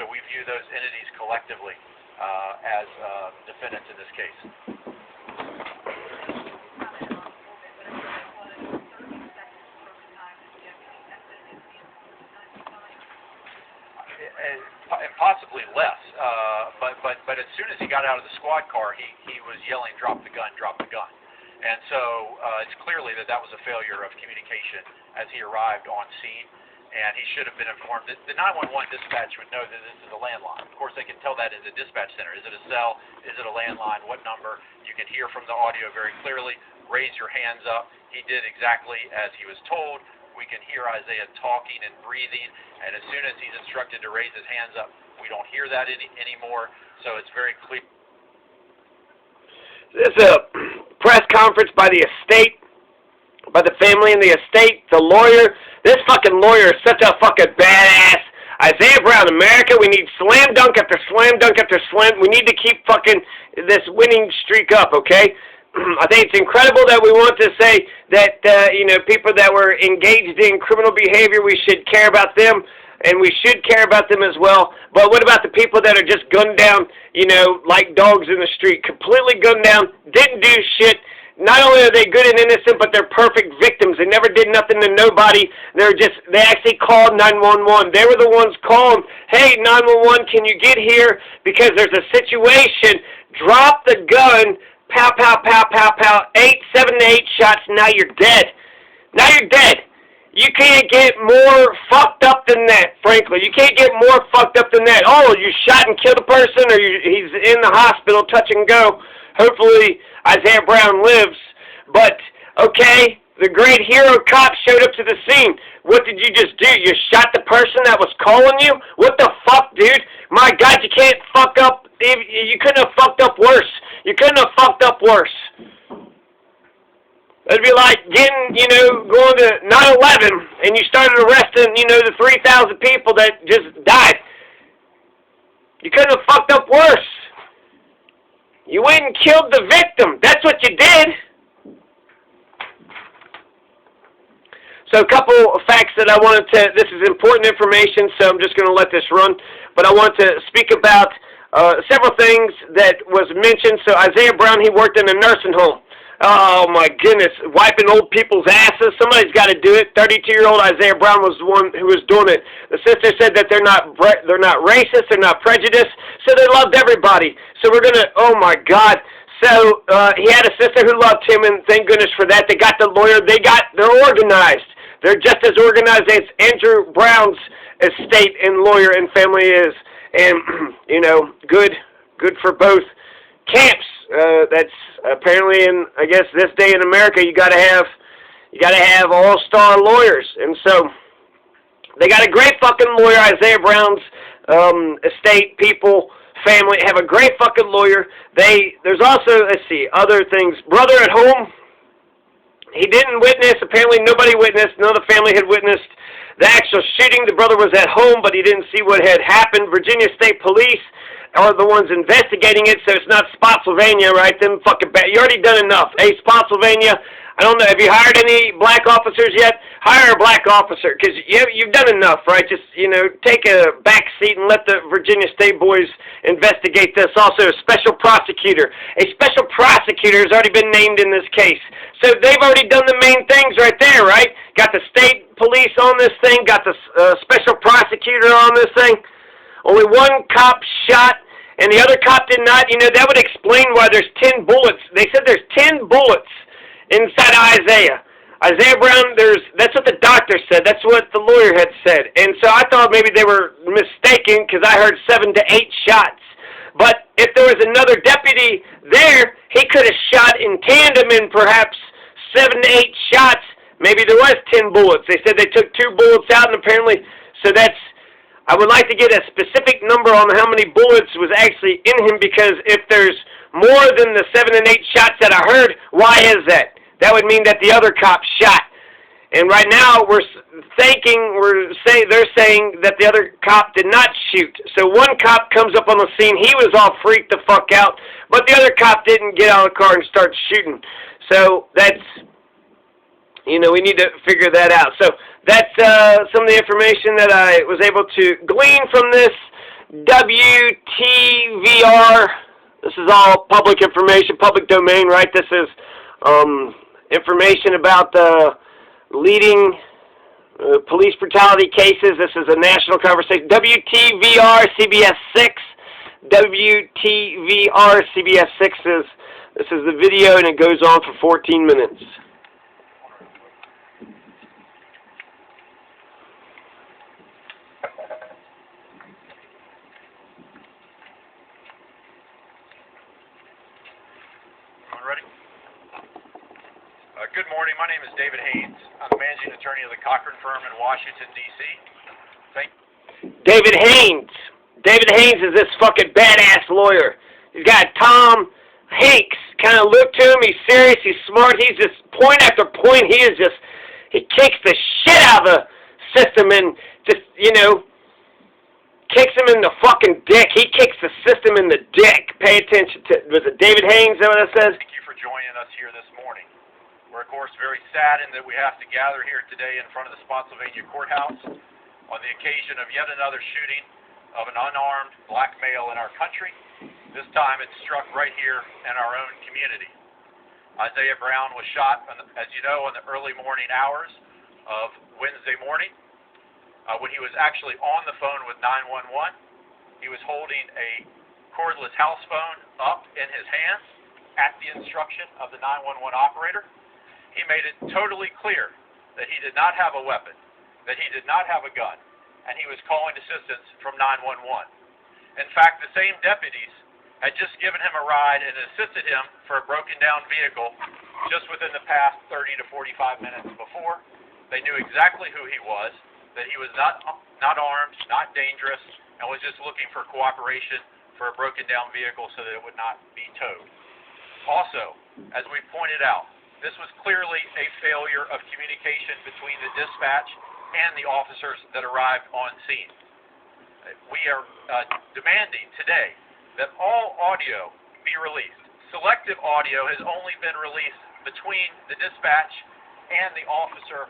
so we view those entities collectively as defendants in this case. And possibly less, but as soon as he got out of the squad car, he was yelling, "Drop the gun, drop the gun." And so it's clearly that was a failure of communication as he arrived on scene, and he should have been informed. The 911 dispatch would know that this is a landline. Of course, they can tell that in the dispatch center. Is it a cell? Is it a landline? What number? You can hear from the audio very clearly. Raise your hands up. He did exactly as he was told. We can hear Isaiah talking and breathing, and as soon as he's instructed to raise his hands up, we don't hear that anymore, so it's very clear. There's a press conference by the estate, by the family and the estate, the lawyer. This fucking lawyer is such a fucking badass. Isaiah Brown, America, we need slam dunk after slam dunk after slam. We need to keep fucking this winning streak up, okay? I think it's incredible that we want to say that, people that were engaged in criminal behavior, we should care about them, and we should care about them as well. But what about the people that are just gunned down, like dogs in the street, completely gunned down, didn't do shit? Not only are they good and innocent, but they're perfect victims. They never did nothing to nobody. They actually called 911. They were the ones calling, "Hey, 911, can you get here? Because there's a situation. Drop the gun. Pow, pow, pow, pow, pow. 7 to 8 shots. Now you're dead. Now you're dead." You can't get more fucked up than that, frankly. You can't get more fucked up than that. Oh, you shot and killed a person, or he's in the hospital, touch and go. Hopefully Isaiah Brown lives. But, okay, the great hero cop showed up to the scene. What did you just do? You shot the person that was calling you? What the fuck, dude? My God, you can't fuck up. You couldn't have fucked up worse. You couldn't have fucked up worse. It'd be like getting, going to 9/11 and you started arresting, the 3,000 people that just died. You couldn't have fucked up worse. You went and killed the victim. That's what you did. So a couple of facts that I wanted to, this is important information, so I'm just going to let this run. But I want to speak about several things that was mentioned. So Isaiah Brown, he worked in a nursing home. Oh my goodness, wiping old people's asses. Somebody's got to do it. 32-year-old Isaiah Brown was the one who was doing it. The sister said that they're not racist, they're not prejudiced, so they loved everybody. So we're gonna, oh my God. So he had a sister who loved him, and thank goodness for that. They got the lawyer. They're organized. They're just as organized as Andrew Brown's estate and lawyer and family is, and good for both camps. That's apparently in, I guess, this day in America, you gotta have all-star lawyers, and so they got a great fucking lawyer. Isaiah Brown's estate, people, family have a great fucking lawyer. There's also, let's see, other things. Brother at home, he didn't witness. Apparently, nobody witnessed. None of the family had witnessed the actual shooting. The brother was at home, but he didn't see what had happened. Virginia State Police are the ones investigating it, so it's not Spotsylvania, right? Them fucking bad. You already done enough. Hey, Spotsylvania, I don't know. Have you hired any black officers yet? Hire a black officer, because you've done enough, right? Just, take a back seat and let the Virginia State boys investigate this. Also, a special prosecutor. A special prosecutor has already been named in this case. So they've already done the main things right there, right? Got the state police on this thing, got the special prosecutor on this thing. Only one cop shot, and the other cop did not. That would explain why there's 10 bullets. They said there's 10 bullets inside of Isaiah. Isaiah Brown, that's what the doctor said. That's what the lawyer had said. And so I thought maybe they were mistaken because I heard 7 to 8 shots. But if there was another deputy there, he could have shot in tandem in perhaps 7 to 8 shots. Maybe there was 10 bullets. They said they took 2 bullets out, and apparently, so that's, I would like to get a specific number on how many bullets was actually in him, because if there's more than the 7 and 8 shots that I heard, why is that? That would mean that the other cop shot. And right now they're saying that the other cop did not shoot. So one cop comes up on the scene, he was all freaked the fuck out, but the other cop didn't get out of the car and start shooting. So that's, we need to figure that out. So that's some of the information that I was able to glean from this. WTVR. This is all public information, public domain, right? This is information about the leading police brutality cases. This is a national conversation. WTVR CBS 6. WTVR CBS 6 is, this is the video, and it goes on for 14 minutes. Ready? Good morning. My name is David Haynes. I'm the managing attorney of the Cochran firm in Washington, D.C. David Haynes. David Haynes is this fucking badass lawyer. He's got Tom Hanks kind of look to him. He's serious. He's smart. He's just point after point. He kicks the shit out of the system and just, kicks him in the fucking dick. He kicks the system in the dick. Pay attention to, was it David Haynes, is that what that says? Thank you for joining us here this morning. We're, of course, very saddened that we have to gather here today in front of the Spotsylvania courthouse on the occasion of yet another shooting of an unarmed black male in our country. This time it struck right here in our own community. Isaiah Brown was shot, as you know, in the early morning hours of Wednesday morning. When he was actually on the phone with 911, he was holding a cordless house phone up in his hands at the instruction of the 911 operator. He made it totally clear that he did not have a weapon, that he did not have a gun, and he was calling assistance from 911. In fact, the same deputies had just given him a ride and assisted him for a broken down vehicle just within the past 30 to 45 minutes before. They knew exactly who he was, that he was not armed, not dangerous, and was just looking for cooperation for a broken down vehicle so that it would not be towed. Also, as we pointed out, this was clearly a failure of communication between the dispatch and the officers that arrived on scene. We are demanding today that all audio be released. Selective audio has only been released between the dispatch and the officer,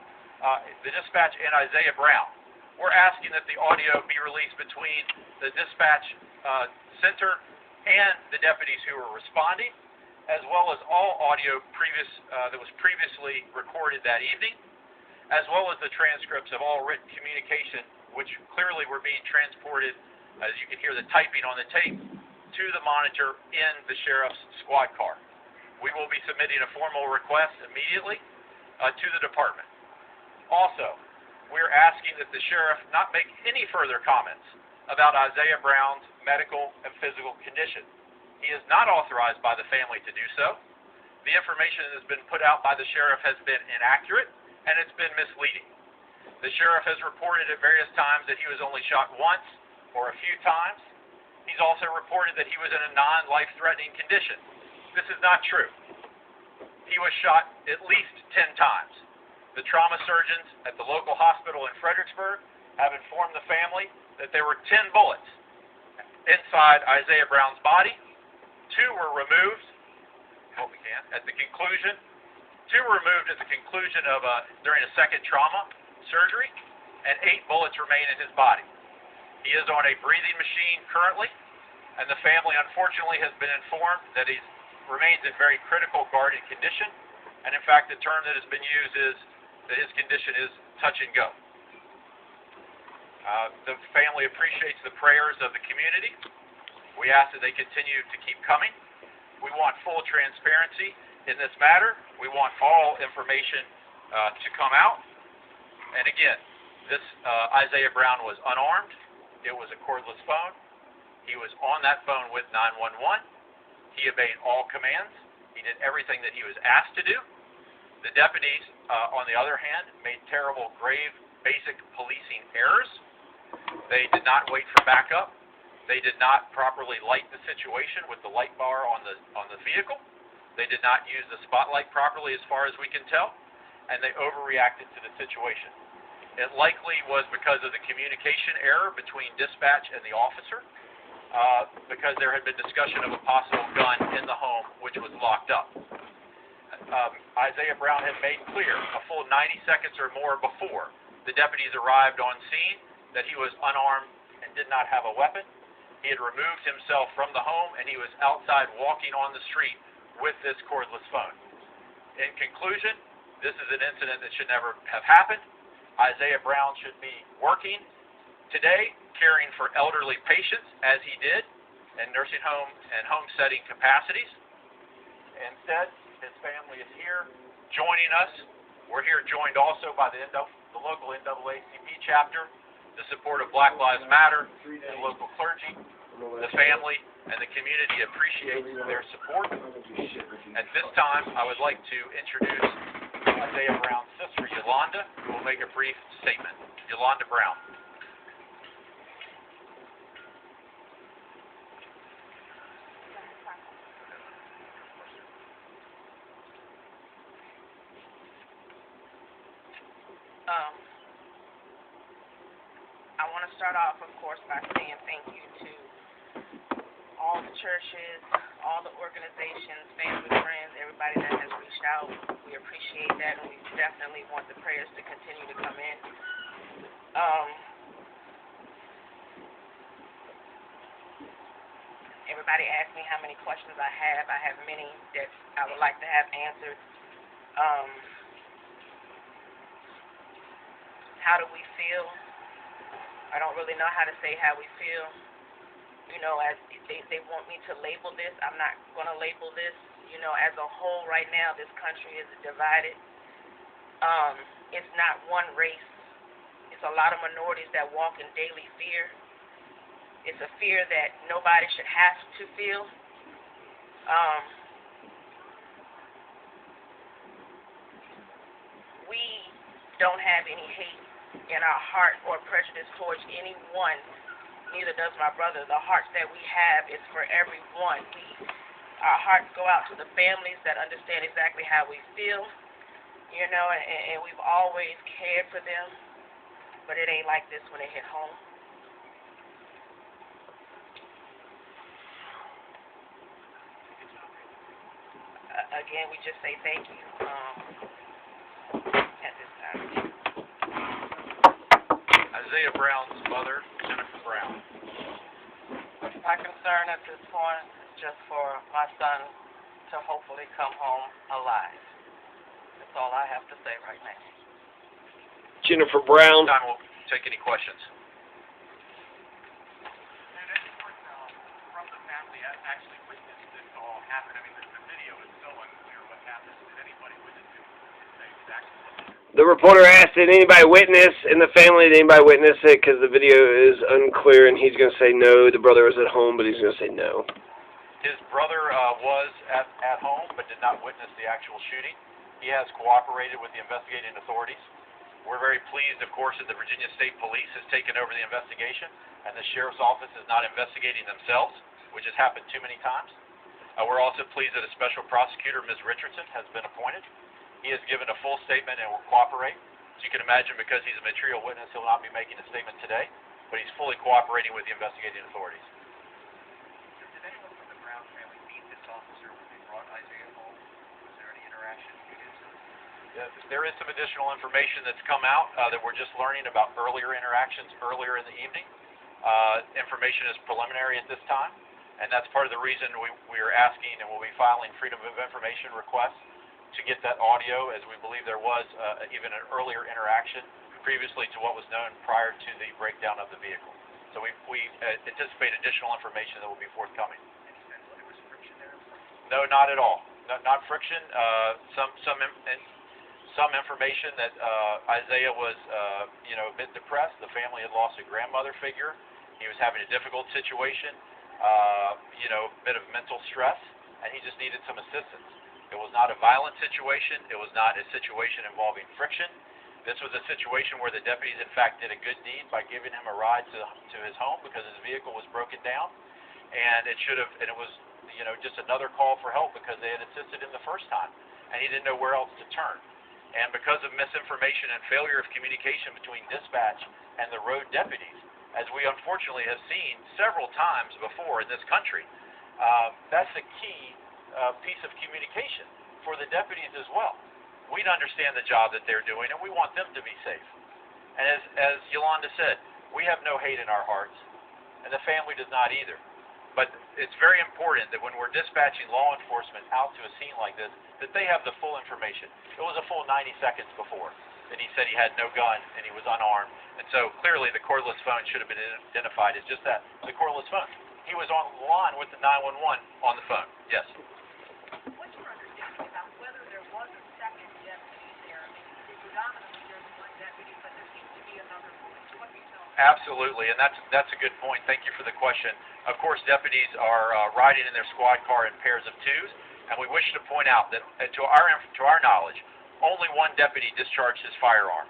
the dispatch and Isaiah Brown. We're asking that the audio be released between the dispatch center and the deputies who were responding, as well as all audio that was previously recorded that evening, as well as the transcripts of all written communication, which clearly were being transported, as you can hear the typing on the tape, to the monitor in the sheriff's squad car. We will be submitting a formal request immediately to the department. Also, we're asking that the sheriff not make any further comments about Isaiah Brown's medical and physical condition. He is not authorized by the family to do so. The information that has been put out by the sheriff has been inaccurate, and it's been misleading. The sheriff has reported at various times that he was only shot once or a few times. He's also reported that he was in a non-life-threatening condition. This is not true. He was shot at least 10 times. The trauma surgeons at the local hospital in Fredericksburg have informed the family that there were 10 bullets inside Isaiah Brown's body. 2 were removed, at the conclusion. 2 were removed at the conclusion of during a second trauma surgery, and 8 bullets remain in his body. He is on a breathing machine currently, and the family unfortunately has been informed that he remains in very critical guarded condition, and in fact the term that has been used is that his condition is touch and go. The family appreciates the prayers of the community. We ask that they continue to keep coming. We want full transparency in this matter. We want all information to come out. And again, this Isaiah Brown was unarmed. It was a cordless phone. He was on that phone with 911. He obeyed all commands. He did everything that he was asked to do. The deputies, on the other hand, made terrible, grave, basic policing errors. They did not wait for backup. They did not properly light the situation with the light bar on the vehicle. They did not use the spotlight properly, as far as we can tell, and they overreacted to the situation. It likely was because of the communication error between dispatch and the officer, because there had been discussion of a possible gun in the home, which was locked up. Isaiah Brown had made clear a full 90 seconds or more before the deputies arrived on scene that he was unarmed and did not have a weapon. He had removed himself from the home, and he was outside walking on the street with this cordless phone. In conclusion, this is an incident that should never have happened. Isaiah Brown should be working today, caring for elderly patients, as he did, in nursing home and home setting capacities. Instead, his family is here joining us. We're here joined also by the local NAACP chapter, the support of Black Lives Matter and local clergy. The family and the community appreciates their support. At this time, I would like to introduce Isaiah Brown's sister, Yolanda, who will make a brief statement. Yolanda Brown. I want to start off, of course, by saying thank you to all the churches, all the organizations, family, friends, everybody that has reached out. We appreciate that, and we definitely want the prayers to continue to come in. Everybody asked me how many questions I have. I have many that I would like to have answered. How do we feel? I don't really know how to say how we feel. You know, as they want me to label this, I'm not going to label this. You know, as a whole right now, this country is divided. It's not one race. It's a lot of minorities that walk in daily fear. It's a fear that nobody should have to feel. We don't have any hate in our heart or prejudice towards anyone. Neither does my brother. The hearts that we have is for everyone. Our hearts go out to the families that understand exactly how we feel, you know, and we've always cared for them, but it ain't like this when it hit home. Again, we just say thank you at this time. Isaiah Brown's mother, Jennifer Brown. My concern at this point is just for my son to hopefully come home alive. That's all I have to say right now. Jennifer Brown. Time we'll take any questions. Did anyone from the family actually witness this all happen? I mean, the video is so unclear what happened. Did anybody witness it? Say exactly what happened? The reporter asked, did anybody witness in the family, did anybody witness it? Because the video is unclear, and he's going to say no. The brother was at home, but he's going to say no. His brother was at home, but did not witness the actual shooting. He has cooperated with the investigating authorities. We're very pleased, of course, that the Virginia State Police has taken over the investigation, and the Sheriff's Office is not investigating themselves, which has happened too many times. We're also pleased that a special prosecutor, Ms. Richardson, has been appointed. He has given a full statement and will cooperate. As you can imagine, because he's a material witness, he'll not be making a statement today, but he's fully cooperating with the investigating authorities. Did anyone from the Brown family meet this officer when they brought Isaiah home? Was there any interaction you did? There is some additional information that's come out that we're just learning about earlier interactions earlier in the evening. Information is preliminary at this time, and that's part of the reason we are asking and will be filing Freedom of Information requests to get that audio, as we believe there was even an earlier interaction previously to what was known prior to the breakdown of the vehicle. So we anticipate additional information that will be forthcoming. Any sense there was friction there? No, not at all. Not friction. Some information that Isaiah was, a bit depressed. The family had lost a grandmother figure. He was having a difficult situation, a bit of mental stress, and he just needed some assistance. It was not a violent situation. It was not a situation involving friction. This was a situation where the deputies, in fact, did a good deed by giving him a ride to his home because his vehicle was broken down, and it was, just another call for help because they had assisted him the first time, and he didn't know where else to turn. And because of misinformation and failure of communication between dispatch and the road deputies, as we unfortunately have seen several times before in this country, that's a key piece of communication for the deputies as well. We understand the job that they're doing, and we want them to be safe. And as Yolanda said, we have no hate in our hearts. and the family does not either. But it's very important that when we're dispatching law enforcement out to a scene like this, that they have the full information. It was a full 90 seconds before that he said he had no gun and he was unarmed. And so clearly the cordless phone should have been identified as just that, the cordless phone. He was on the line with the 911 on the phone. Yes. What's your understanding about whether there was a second deputy there? I mean, predominantly there's one deputy, but there seems to be another voice. What do you know? Absolutely, and that's a good point. Thank you for the question. Of course, deputies are riding in their squad car in pairs of twos, and we wish to point out that, to our knowledge, only one deputy discharged his firearm.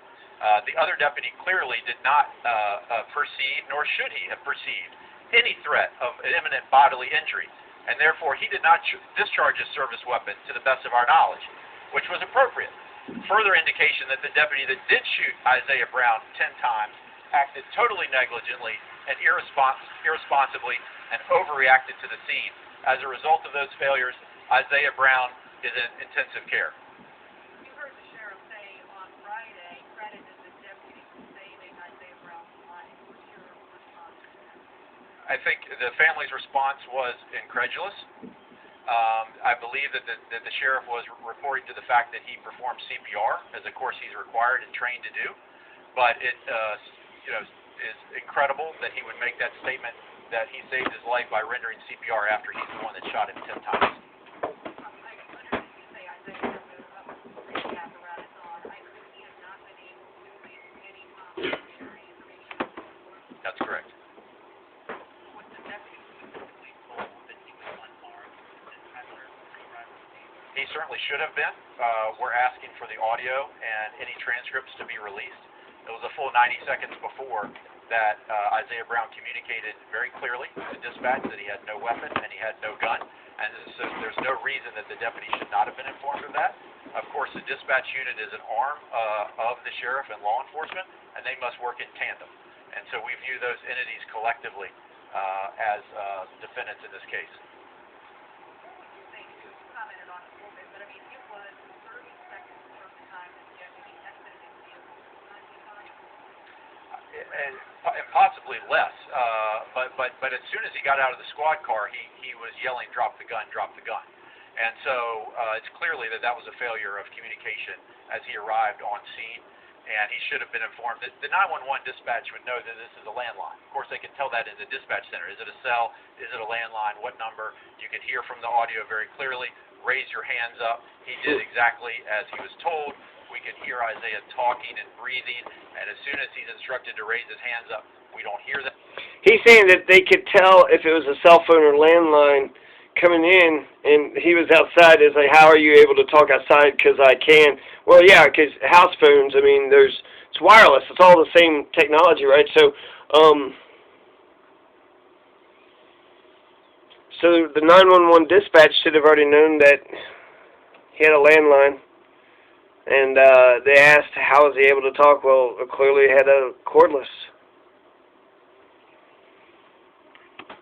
The other deputy clearly did not perceive, nor should he have perceived, any threat of imminent bodily injury, and therefore he did not discharge his service weapon to the best of our knowledge, which was appropriate. Further indication that the deputy that did shoot Isaiah Brown 10 times acted totally negligently and irresponsibly and overreacted to the scene. As a result of those failures, Isaiah Brown is in intensive care. You heard the sheriff say on Friday, credited the deputy for saving Isaiah Brown's life. What's your response to that? I think the family's response was incredulous. I believe that the sheriff was reporting to the fact that he performed CPR, as of course he's required and trained to do. But it is incredible that he would make that statement that he saved his life by rendering CPR after he's the one that shot him 10 times. That's correct. He certainly should have been. We're asking for the audio and any transcripts to be released. It was a full 90 seconds before that Isaiah Brown communicated very clearly to dispatch that he had no weapon and he had no gun. And so there's no reason that the deputy should not have been informed of that. Of course, the dispatch unit is an arm of the sheriff and law enforcement, and they must work in tandem. And so we view those entities collectively as defendants in this case. And possibly less, but as soon as he got out of the squad car, he was yelling, "Drop the gun, drop the gun." And so it's clearly that was a failure of communication as he arrived on scene, and he should have been informed. The 911 dispatch would know that this is a landline. Of course, they can tell that in the dispatch center. Is it a cell? Is it a landline? What number? You can hear from the audio very clearly. Raise your hands up. He did exactly as he was told. We can hear Isaiah talking and breathing, and as soon as he's instructed to raise his hands up, we don't hear that. He's saying that they could tell if it was a cell phone or landline coming in, and he was outside. It's like, how are you able to talk outside? Because I can. Well, yeah, because house phones, I mean, it's wireless. It's all the same technology, right? So, so the 911 dispatch should have already known that he had a landline. And they asked, how was he able to talk? Well, clearly he had a cordless.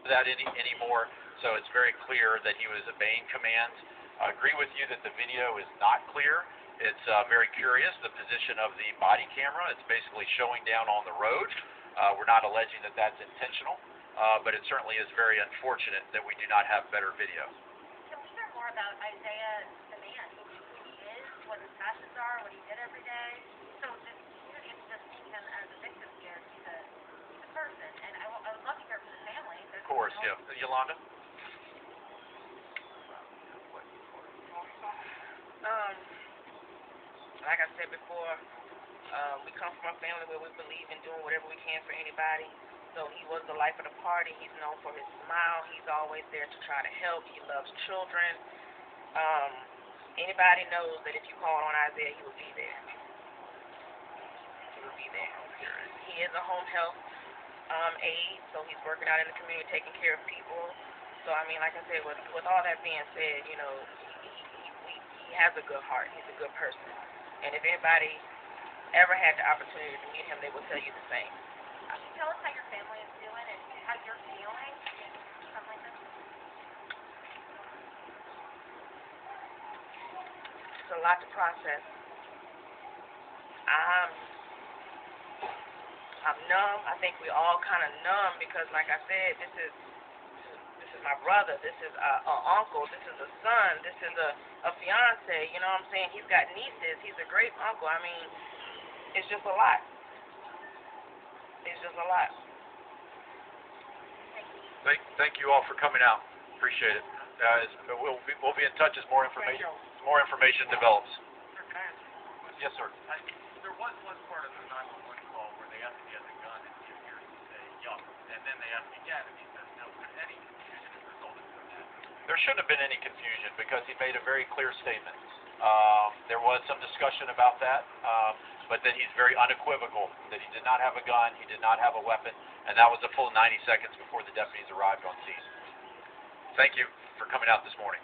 That anymore, so it's very clear that he was obeying commands. I agree with you that the video is not clear. It's very curious, the position of the body camera. It's basically showing down on the road. We're not alleging that that's intentional, but it certainly is very unfortunate that we do not have better video. Can we hear more about Isaiah, the man, who he is, what his passions are, what he did every day? So this community is just seeing him as a victim here. He's a person, and I would love to hear from the family. Of course, yeah. Yolanda? Like I said before, we come from a family where we believe in doing whatever we can for anybody. So he was the life of the party. He's known for his smile. He's always there to try to help. He loves children. Anybody knows that if you call on Isaiah, he will be there. He will be there. He is a home health aide, so he's working out in the community, taking care of people. So, I mean, like I said, with all that being said, you know, he has a good heart. He's a good person. And if anybody ever had the opportunity to meet him, they will tell you the same. Can you tell us how your family is doing and how you're feeling and stuff like that? It's a lot to process. I'm numb. I think we all kind of numb because, like I said, this is my brother. This is an uncle. This is a son. This is a fiance. You know what I'm saying? He's got nieces. He's a great uncle. I mean, it's just a lot. It's just a lot. Thank you all for coming out. Appreciate it. We'll be in touch as more information develops. Sir, can I ask you a question? Yes, sir. There was one part of the 911 call where they asked if he has a gun, and he appears to say yup, and then they asked again, and he says no. Was there any confusion as a result of that? There shouldn't have been any confusion because he made a very clear statement. There was some discussion about that, but then he's very unequivocal that he did not have a gun, he did not have a weapon, and that was a full 90 seconds before the deputies arrived on scene. Thank you for coming out this morning.